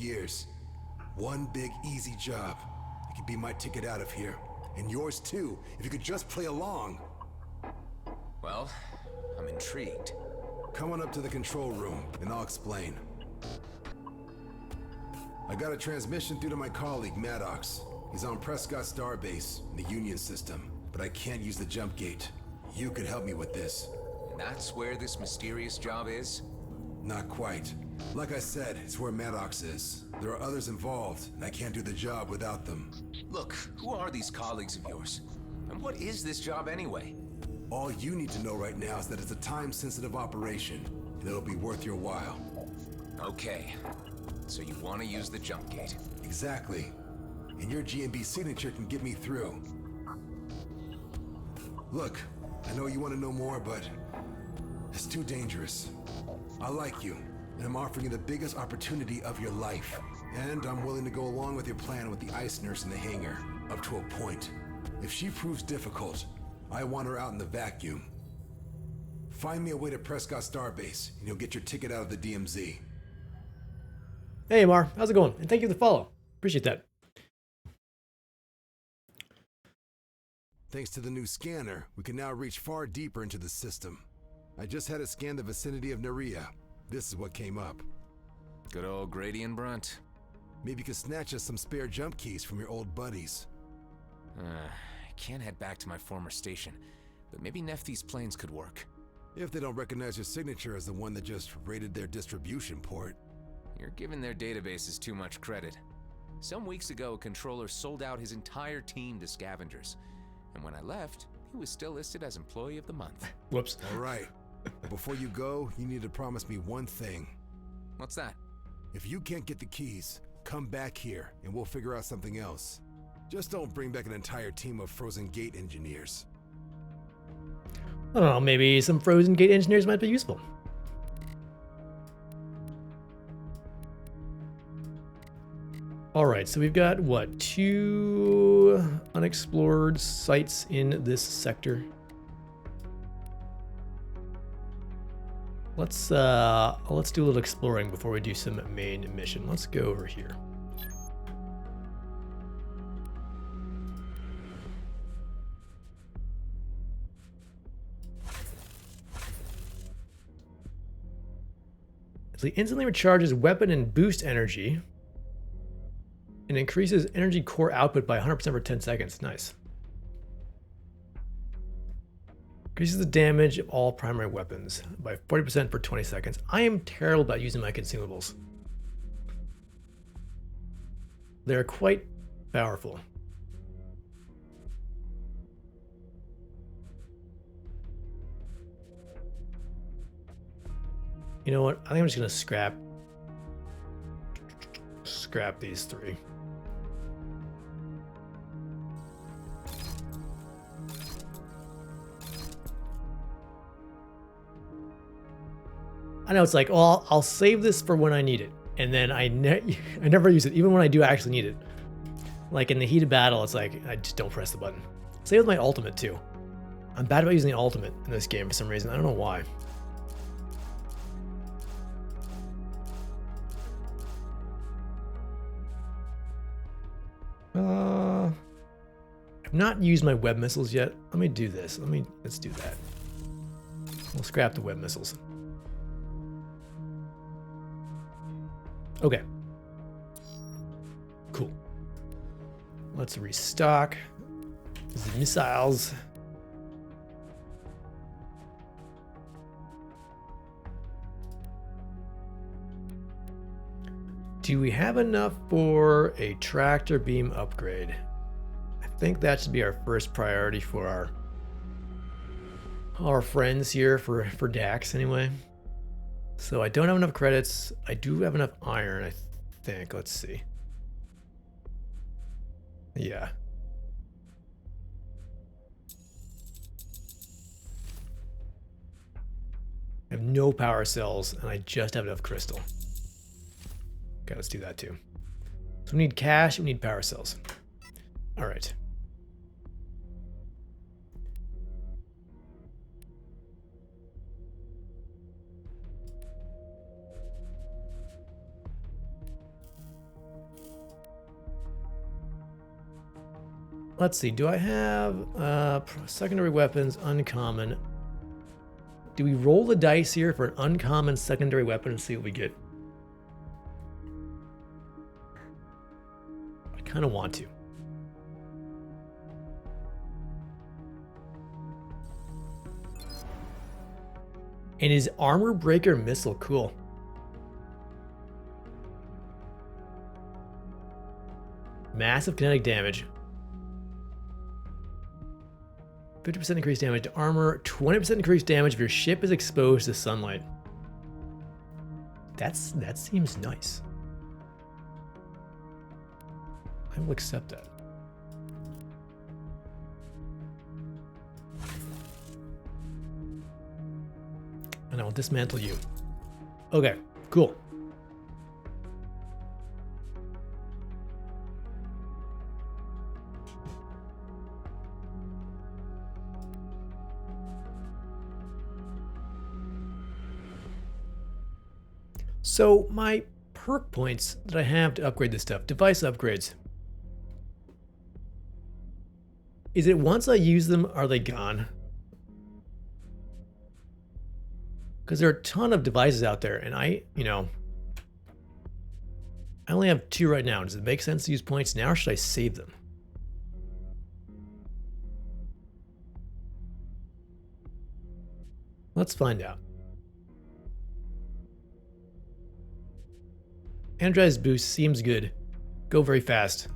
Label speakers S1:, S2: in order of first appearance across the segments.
S1: years. One big, easy job. It could be my ticket out of here. And yours too, if you could just play along.
S2: Well, I'm intrigued.
S1: Come on up to the control room, and I'll explain. I got a transmission through to my colleague, Maddox. He's on Prescott Starbase, in the Union system, but I can't use the jump gate. You could help me with this.
S2: And that's where this mysterious job is?
S1: Not quite. Like I said, it's where Maddox is. There are others involved, and I can't do the job without them.
S2: Look, who are these colleagues of yours? And what is this job anyway?
S1: All you need to know right now is that it's a time-sensitive operation, and it'll be worth your while.
S2: Okay. So you want to use the jump gate?
S1: Exactly. And your GMB signature can get me through. Look, I know you want to know more, but it's too dangerous. I like you, and I'm offering you the biggest opportunity of your life. And I'm willing to go along with your plan with the ice nurse in the hangar, up to a point. If she proves difficult, I want her out in the vacuum. Find me a way to Prescott Starbase, and you'll get your ticket out of the DMZ.
S3: Hey, Amar, how's it going? And thank you for the follow. Appreciate that.
S1: Thanks to the new scanner, we can now reach far deeper into the system. I just had it scan the vicinity of Nerea. This is what came up.
S2: Good old Grady and Brunt.
S1: Maybe you could snatch us some spare jump keys from your old buddies.
S2: I can't head back to my former station, but maybe Nephthys planes could work.
S1: If they don't recognize your signature as the one that just raided their distribution port.
S2: You're giving their databases too much credit. Some weeks ago, a controller sold out his entire team to scavengers. And when I left, he was still listed as Employee of the Month.
S3: Whoops.
S1: All right. But before you go, you need to promise me one thing.
S2: What's that?
S1: If you can't get the keys, come back here and we'll figure out something else. Just don't bring back an entire team of Frozen Gate engineers.
S3: I don't know, maybe some Frozen Gate engineers might be useful. Alright, so we've got, what, 2 unexplored sites in this sector. Let's do a little exploring before we do some main mission. Let's go over here. So he instantly recharges weapon and boost energy. And increases energy core output by 100% for 10 seconds. Nice. Increases the damage of all primary weapons by 40% for 20 seconds. I am terrible about using my consumables. They're quite powerful. You know what? I think I'm just gonna scrap these 3. I know it's like, well, I'll save this for when I need it, and then I never use it, even when I do actually need it. Like in the heat of battle, it's like I just don't press the button. Same with my ultimate too. I'm bad about using the ultimate in this game for some reason. I don't know why. I've not used my web missiles yet. Let me do this. Let's do that. We'll scrap the web missiles. Okay. Cool. Let's restock the missiles. Do we have enough for a tractor beam upgrade? I think that should be our first priority for our friends here for Dax anyway. So I don't have enough credits. I do have enough iron, I think. Let's see. Yeah. I have no power cells and I just have enough crystal. Okay, let's do that too. So we need cash, we need power cells. All right. Let's see. Do I have secondary weapons, uncommon? Do we roll the dice here for an uncommon secondary weapon and see what we get? I kind of want to. And his armor breaker missile, cool. Massive kinetic damage. 50% increased damage to armor, 20% increased damage if your ship is exposed to sunlight. That seems nice. I will accept that. And I will dismantle you. Okay, cool. So my perk points that I have to upgrade this stuff, device upgrades. Is it once I use them, are they gone? Because there are a ton of devices out there and I only have 2 right now. Does it make sense to use points now or should I save them? Let's find out. Energized boost seems good. Go very fast.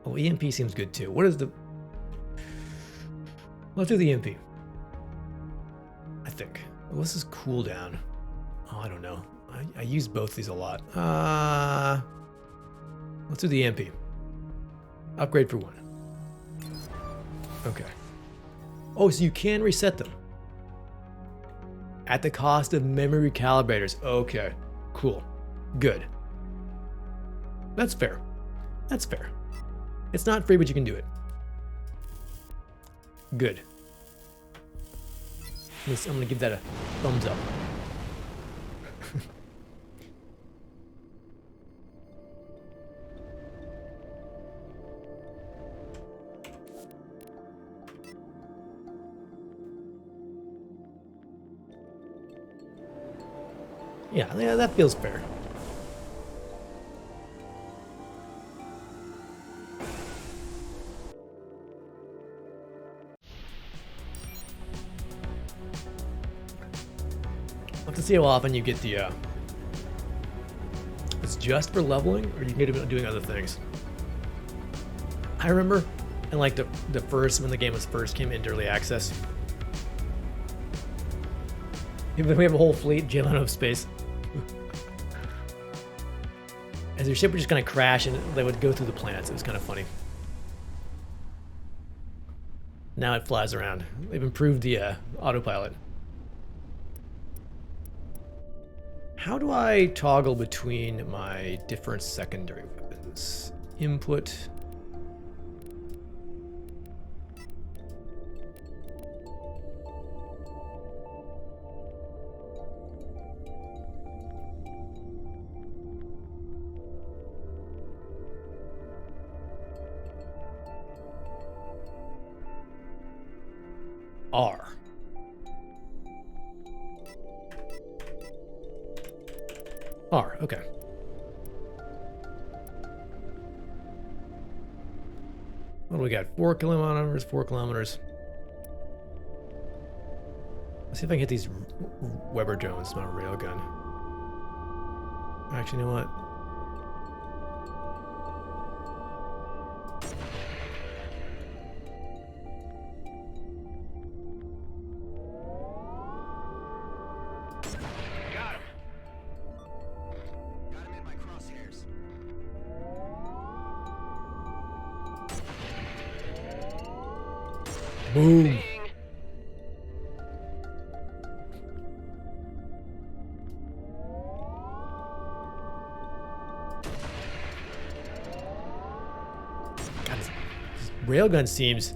S3: Oh, EMP seems good too. What is the... Let's do the EMP. I think. What's this cooldown? Oh, I don't know. I use both these a lot. Let's do the EMP. Upgrade for 1. Okay. Oh, so you can reset them. At the cost of memory calibrators. Okay, cool. Good. That's fair. That's fair. It's not free, but you can do it. Good. I'm gonna give that a thumbs up. Yeah, that feels fair. I'll have to see how often you get the, it's just for leveling, or you can get it doing other things. I remember in like the first, when the game was first came into early access, we have a whole fleet jailing out of space. As your ship would just kind of crash and they would go through the planets. It was kind of funny. Now it flies around. They've improved the autopilot. How do I toggle between my different secondary weapons? Input. R. R, okay. What do we got? 4 kilometers, 4 kilometers. Let's see if I can hit these Weber drones, not a railgun. Actually, you know what? Boom. God, this railgun seems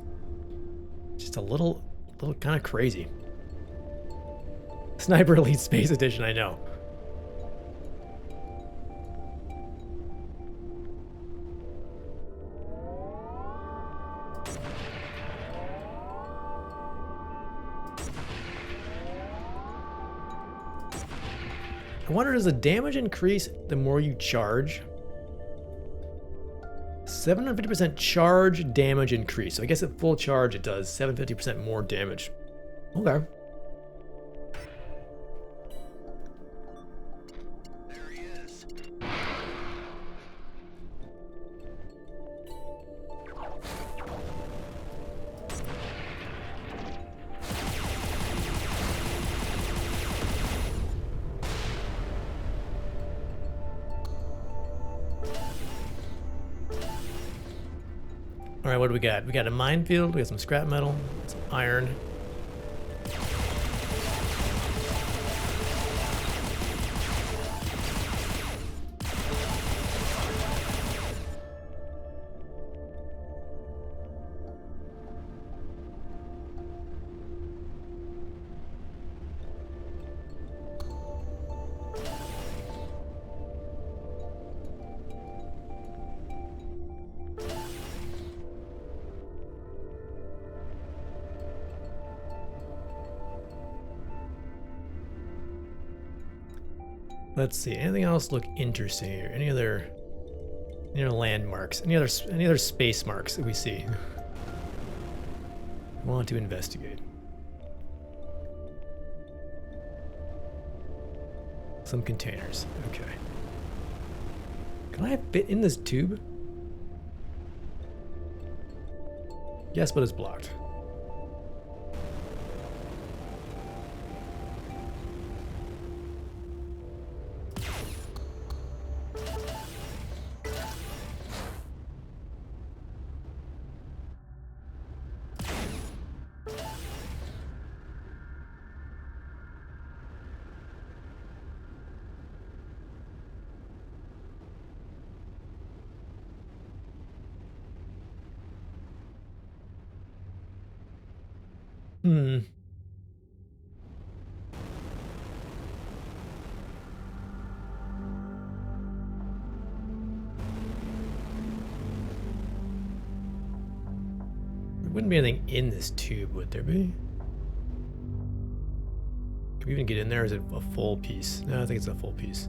S3: just a little kind of crazy. Sniper Elite Space Edition, I know. I wonder, does the damage increase the more you charge? 750% charge damage increase. So I guess at full charge it does 750% more damage. Okay. All right, what do we got? We got a minefield, we got some scrap metal, some iron. Let's see. Anything else look interesting here? Any other landmarks? Any other space marks that we see? Want to investigate. Some containers. Okay. Can I fit in this tube? Yes, but it's blocked. Hmm. There wouldn't be anything in this tube, would there be? Can we even get in there? Is it a full piece? No, I think it's a full piece.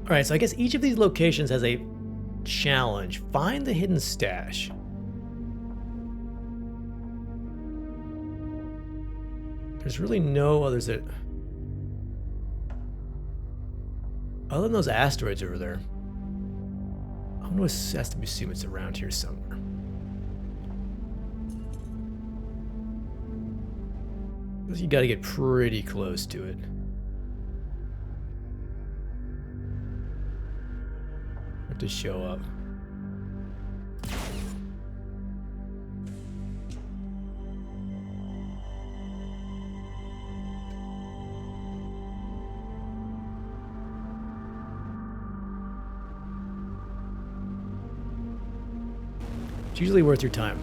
S3: All right, so I guess each of these locations has a challenge. Find the hidden stash. There's really no others that... Other than those asteroids over there. I'm going to assume it's around here somewhere. You got to get pretty close to it. To show up. It's usually worth your time.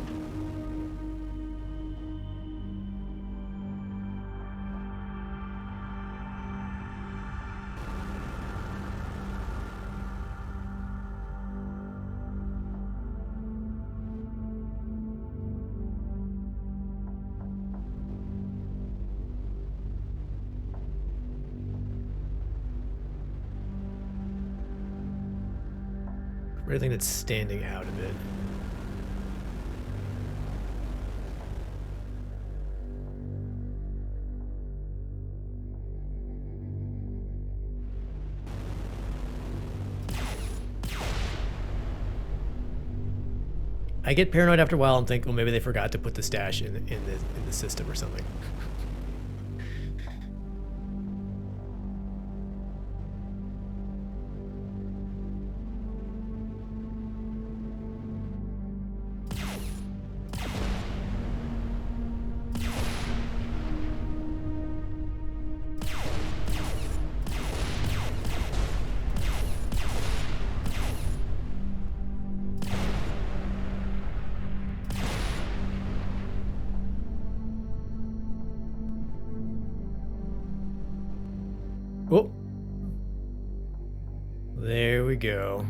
S3: Anything that's standing out a bit. I get paranoid after a while and think, well, maybe they forgot to put the stash in the system or something. There we go.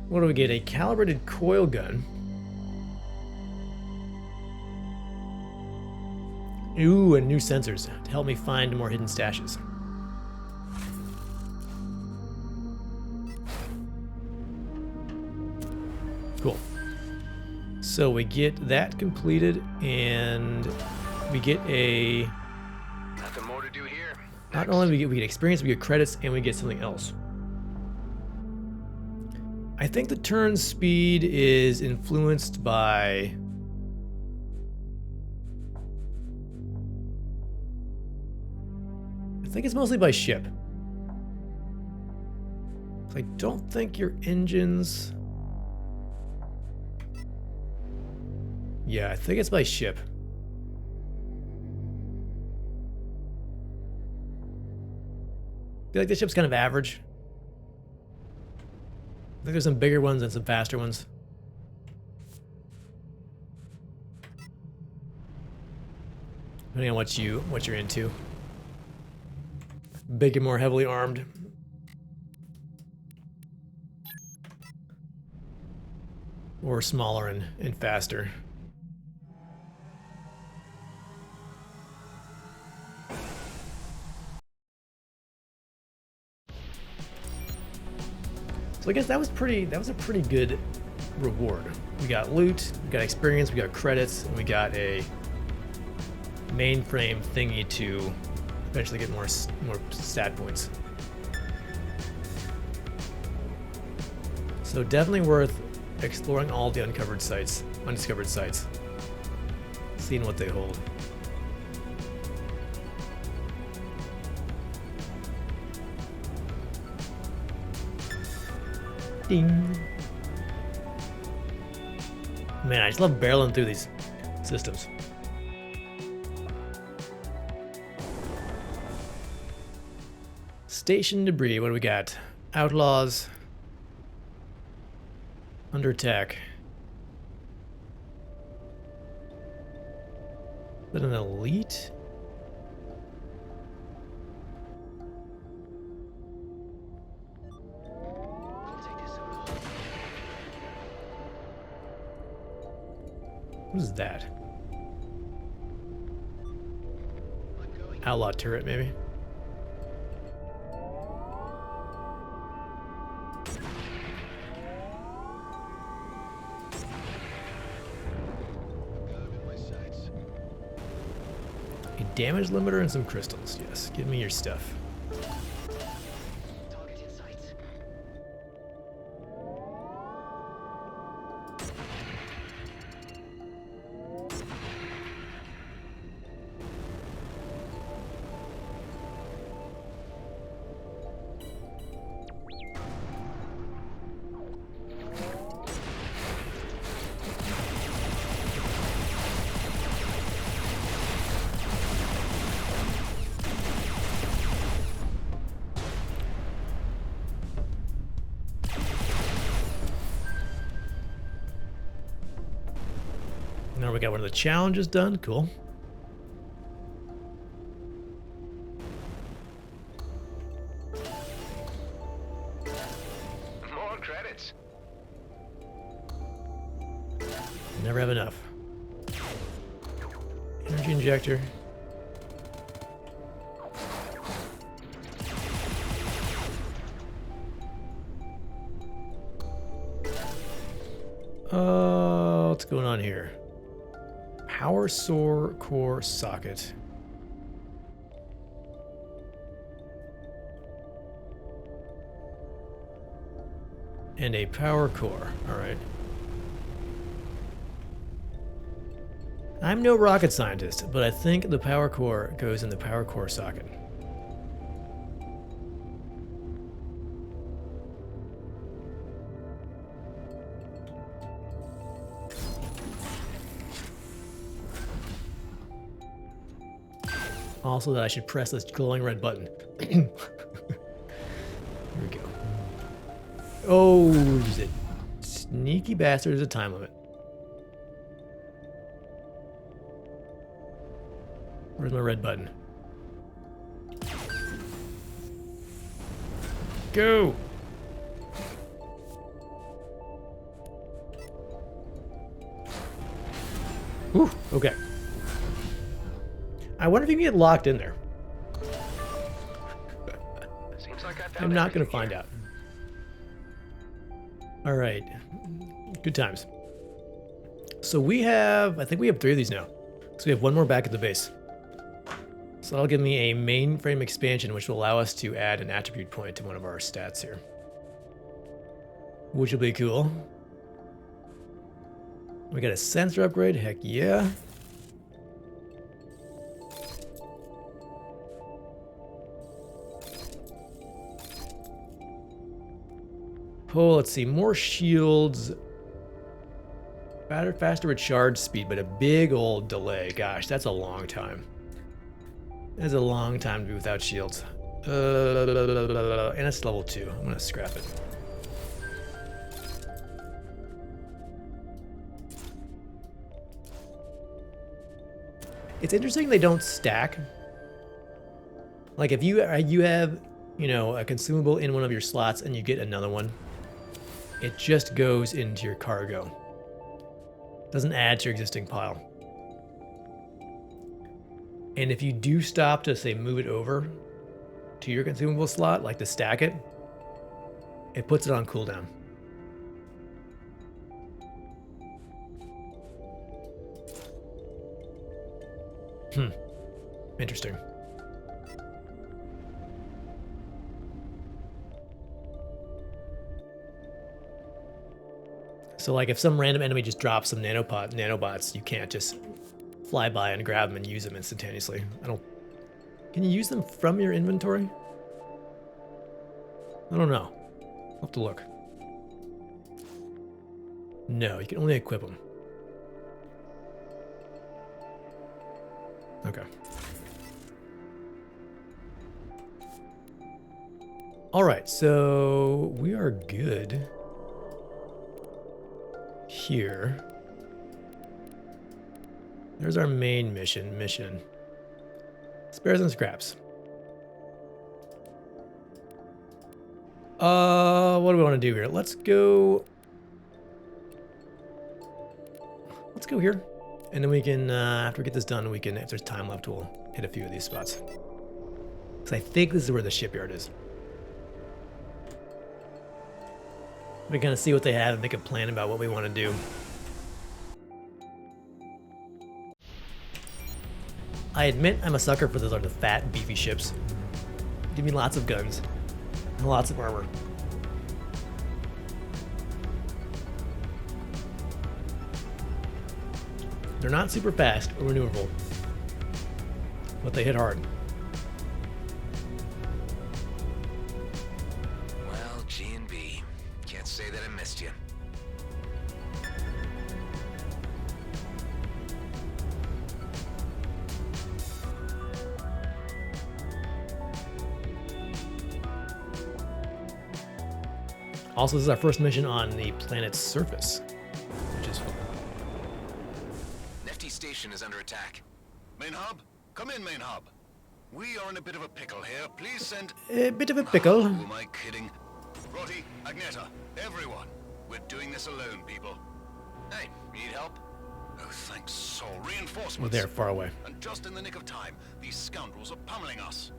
S3: What do we get? A calibrated coil gun. Ooh, and new sensors to help me find more hidden stashes. Cool. So we get that completed, and we get a...
S2: Nothing more to do here.
S3: Not only we get experience, we get credits, and we get something else. I think the turn speed is influenced by... I think it's mostly by ship. I don't think your engines... Yeah, I think it's by ship. I feel like this ship's kind of average. I think there's some bigger ones and some faster ones. Depending on what you're into. Big and more heavily armed. Or smaller and faster. So I guess that was a pretty good reward. We got loot, we got experience, we got credits, and we got a mainframe thingy to eventually get more stat points. So definitely worth exploring all the undiscovered sites, seeing what they hold. Ding. Man, I just love barreling through these systems. Station debris, what do we got? Outlaws. Under attack. Is that an elite? What is that? Outlaw turret, maybe? A damage limiter and some crystals. Yes, give me your stuff. Now we got one of the challenges done. Cool.
S2: More credits.
S3: Never have enough. Energy injector. What's going on here? Power Soar Core Socket. And a power core. Alright. I'm no rocket scientist, but I think the power core goes in the power core socket. Also that I should press this glowing red button. Here we go. Oh, is it sneaky bastard, there's a time limit. Where's my red button? Go! Whew, okay. I wonder if you can get locked in there.
S4: Seems like I found
S3: I'm not going to
S4: everything
S3: find
S4: here.
S3: out. All right. Good times. So we have, I think we have 3 of these now. So we have 1 more back at the base. So that'll give me a mainframe expansion, which will allow us to add an attribute point to one of our stats here. Which will be cool. We got a sensor upgrade, heck yeah. Oh, let's see, more shields. Faster recharge speed, but a big old delay. Gosh, that's a long time. That's a long time to be without shields. And it's level 2. I'm gonna scrap it. It's interesting they don't stack. Like if you have, you know, a consumable in one of your slots and you get another one, it just goes into your cargo. Doesn't add to your existing pile. And if you do stop to say move it over to your consumable slot, like to stack it, it puts it on cooldown. Interesting. So like if some random enemy just drops some nanobots, you can't just fly by and grab them and use them instantaneously. Can you use them from your inventory? I don't know. I'll have to look. No, you can only equip them. Okay. All right, so we are good here. There's our main mission. Spares and scraps. What do we want to do here? Let's go here. And then we can, after we get this done, we can, if there's time left, we'll hit a few of these spots. Because I think this is where the shipyard is. We kind of see what they have and make a plan about what we want to do. I admit I'm a sucker for those, like the fat, beefy ships. Give me lots of guns and lots of armor. They're not super fast or maneuverable, but they hit hard.
S2: Well, G&B, can't say that I missed you.
S3: Also, this is our first mission on the planet's surface, which is fun.
S2: Nefty Station is under attack.
S5: Main hub? Come in, main hub. We are in a bit of a pickle here. Please send...
S3: A bit of a pickle.
S5: Who am I kidding? Roddy, Agneta, everyone. We're doing this alone, people.
S2: Hey, you need help?
S5: Oh, thanks, Sol. Reinforcements.
S3: We're there, far away.
S5: And just in the nick of time, these scoundrels are pummeling us.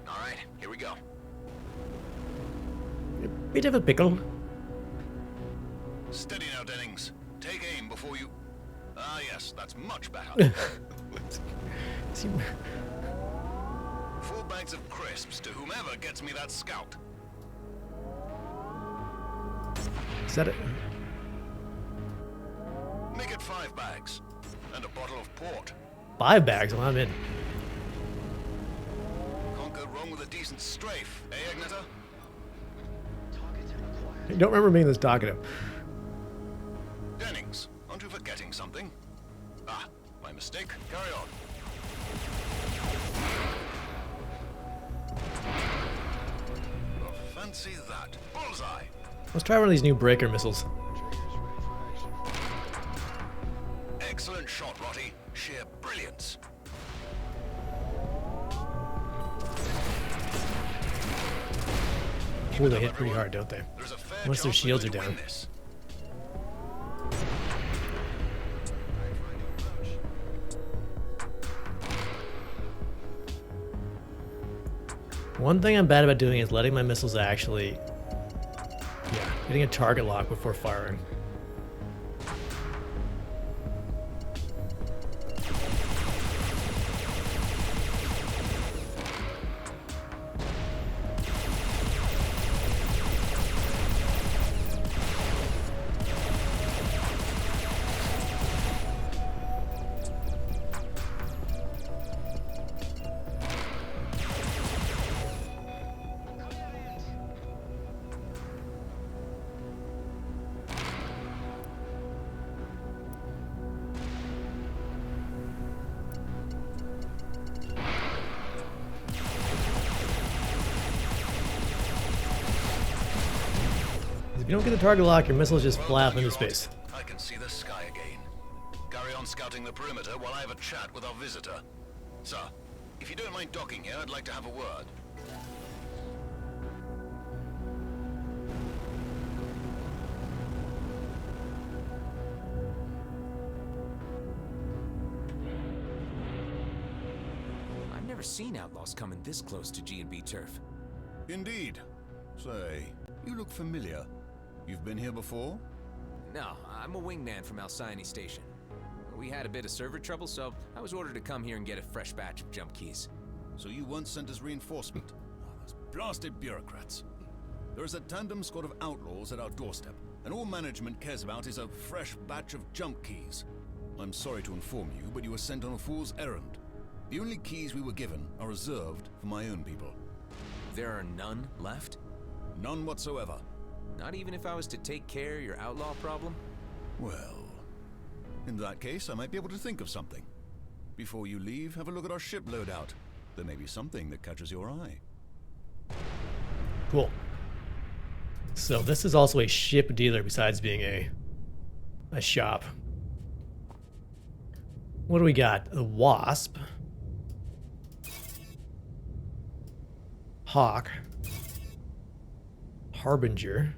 S2: All right, here we go.
S3: A bit of a pickle.
S5: Steady now, Dennings. Take aim before you... Ah, yes, that's much better. 4 bags of crisps to whomever gets me that scout.
S3: Is that it?
S5: Make it 5 bags. And a bottle of port.
S3: 5 bags? Well, I'm in.
S5: Can't go wrong with a decent strafe, eh, Agneta?
S3: I don't remember being this talkative.
S5: Dennings, aren't you forgetting something? Ah, my mistake. Carry on. Well, fancy that. Bullseye!
S3: Let's try one of these new breaker missiles.
S5: Excellent shot, Roddy. Sheer brilliance.
S3: Ooh, they hit pretty hard, don't they?
S5: There's a fair
S3: Once their
S5: chance we're
S3: shields
S5: going
S3: are
S5: to
S3: down.
S5: win this.
S3: One thing I'm bad about doing is letting my missiles actually, getting a target lock before firing. If you don't get the target lock, your missiles just fly off into space.
S5: I can see the sky again. Carry on scouting the perimeter while I have a chat with our visitor. Sir, if you don't mind docking here, I'd like to have a word.
S2: I've never seen outlaws coming this close to G&B turf.
S5: Indeed. Say, you look familiar. You've been here before?
S2: No, I'm a wingman from Alcyone Station. We had a bit of server trouble, so I was ordered to come here and get a fresh batch of jump keys.
S5: So you weren't sent as reinforcement? Oh, those blasted bureaucrats. There is a tandem squad of outlaws at our doorstep, and all management cares about is a fresh batch of jump keys. I'm sorry to inform you, but you were sent on a fool's errand. The only keys we were given are reserved for my own people.
S2: There are none left?
S5: None whatsoever.
S2: Not even if I was to take care of your outlaw problem?
S5: Well, in that case, I might be able to think of something. Before you leave, have a look at our ship loadout. There may be something that catches your eye.
S3: Cool. So this is also a ship dealer besides being a shop. What do we got? A Wasp. Hawk. Harbinger.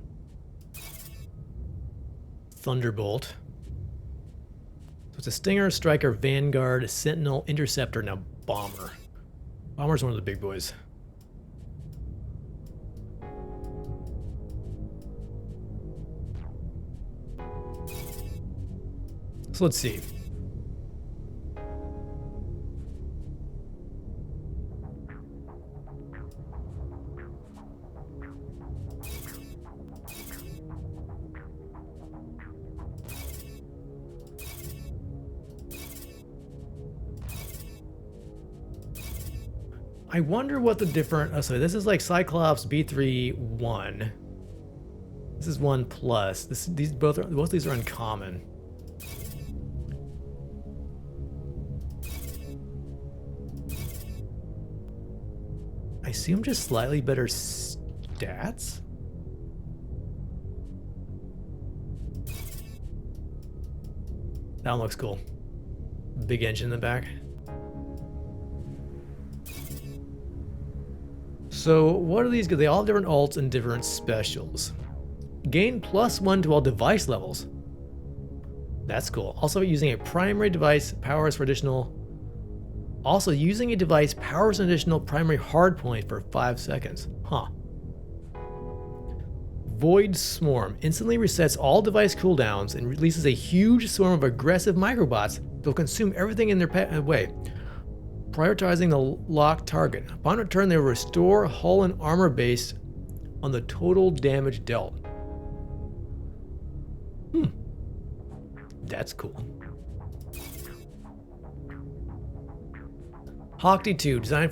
S3: Thunderbolt. So it's a Stinger, Striker, Vanguard, Sentinel, Interceptor, now Bomber. Bomber's one of the big boys. So let's see. I wonder what the different. Oh, so this is like Cyclops B3 1. This is 1 plus. Both of these are uncommon. I assume just slightly better stats. That one looks cool. Big engine in the back. So what are these? They all have different ults and different specials. Gain +1 to all device levels. That's cool. Also using a primary device powers for additional. Also using a device powers an additional primary hard point for 5 seconds. Huh. Void Swarm instantly resets all device cooldowns and releases a huge swarm of aggressive microbots that will consume everything in their way. Prioritizing the locked target. Upon return, they will restore hull and armor base on the total damage dealt. That's cool. Hawk D2, designed for